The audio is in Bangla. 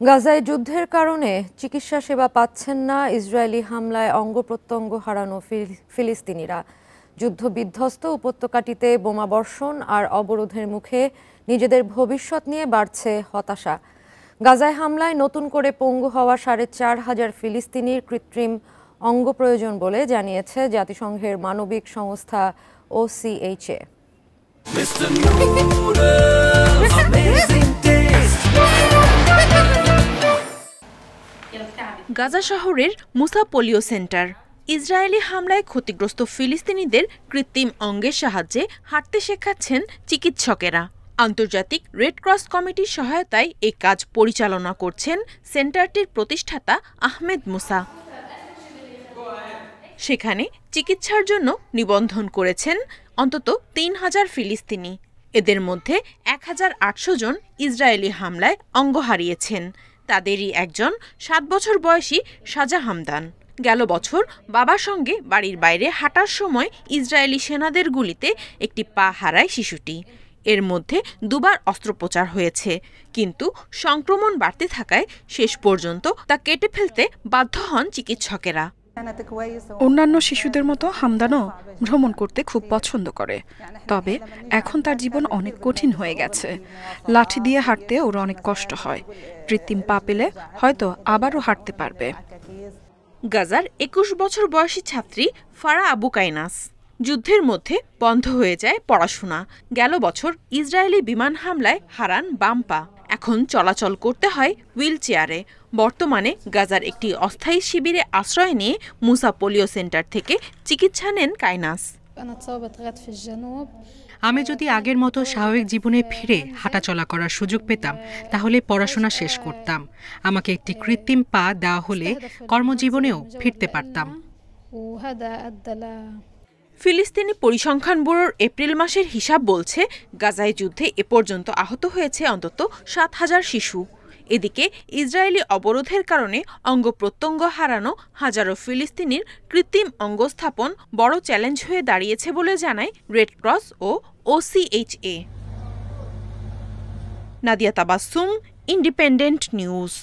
গাজায় যুদ্ধের কারণে চিকিৎসা সেবা পাচ্ছেন না ইসরায়েলি হামলায় অঙ্গ-প্রত্যঙ্গ হারানো ফিলিস্তিনিরা। যুদ্ধবিধ্বস্ত উপত্যকাটিতে বোমাবর্ষণ আর অবরোধের মুখে নিজেদের ভবিষ্যৎ নিয়ে বাড়ছে হতাশা। গাজায় হামলায় নতুন করে পঙ্গু হওয়া ৪,৫০০ ফিলিস্তিনির কৃত্রিম অঙ্গ প্রয়োজন বলে জানিয়েছে জাতিসংঘের মানবিক সংস্থা OCHA। গাজা শহরের মুসা পোলিও সেন্টার। ইসরায়েলি হামলায় ক্ষতিগ্রস্ত ফিলিস্তিনিদের কৃত্রিম অঙ্গের সাহায্যে হাঁটতে শেখাচ্ছেন চিকিৎসকেরা। আন্তর্জাতিক রেড ক্রস কমিটির সহায়তায় এই কাজ পরিচালনা করছেন সেন্টারটির প্রতিষ্ঠাতা আহমেদ মুসা। সেখানে চিকিৎসার জন্য নিবন্ধন করেছেন অন্তত ৩,০০০ ফিলিস্তিনি। এদের মধ্যে ১,৮০০ জন ইসরায়েলি হামলায় অঙ্গ হারিয়েছেন। তাদেরই একজন ৭ বছর বয়সী সাজা হামদান। গেল বছর বাবার সঙ্গে বাড়ির বাইরে হাঁটার সময় ইসরায়েলি সেনাদের গুলিতে একটি পা হারায় শিশুটি। এর মধ্যে দুবার অস্ত্রোপচার হয়েছে, কিন্তু সংক্রমণ বাড়তে থাকায় শেষ পর্যন্ত তা কেটে ফেলতে বাধ্য হন চিকিৎসকেরা। অন্যান্য শিশুদের মতো হামদানও ভ্রমণ করতে খুব পছন্দ করে, তবে এখন তার জীবন অনেক কঠিন হয়ে গেছে। লাঠি দিয়ে হাঁটতে ওর অনেক কষ্ট হয়। কৃত্রিম পা পেলে হয়তো আবারও হাঁটতে পারবে। গাজার ২১ বছর বয়সী ছাত্রী ফারা আবু কাইনাস। যুদ্ধের মধ্যে বন্ধ হয়ে যায় পড়াশোনা। গেল বছর ইসরায়েলি বিমান হামলায় হারান বাম পা। এখন চলাচল করতে হয় হুইল চেয়ারে। বর্তমানে গাজার একটি অস্থায়ী শিবিরে আশ্রয় নিয়ে মুসা পোলিও সেন্টার থেকে চিকিৎসা নেন কাইনাস। আমি যদি আগের মতো স্বাভাবিক জীবনে ফিরে হাঁটাচলা করার সুযোগ পেতাম তাহলে পড়াশোনা শেষ করতাম। আমাকে একটি কৃত্রিম পা দেওয়া হলে কর্মজীবনেও ফিরতে পারতাম। ফিলিস্তিনি পরিসংখ্যান ব্যুরোর এপ্রিল মাসের হিসাব বলছে গাজায় যুদ্ধে এ পর্যন্ত আহত হয়েছে অন্তত ৭,০০০ শিশু। এদিকে ইসরায়েলি অবরোধের কারণে অঙ্গ-প্রত্যঙ্গ হারানো হাজারো ফিলিস্তিনির কৃত্রিম অঙ্গ স্থাপন বড় চ্যালেঞ্জ হয়ে দাঁড়িয়েছে বলে জানায় রেড ক্রস ও OCHA। Nadia Tabassum, independent news.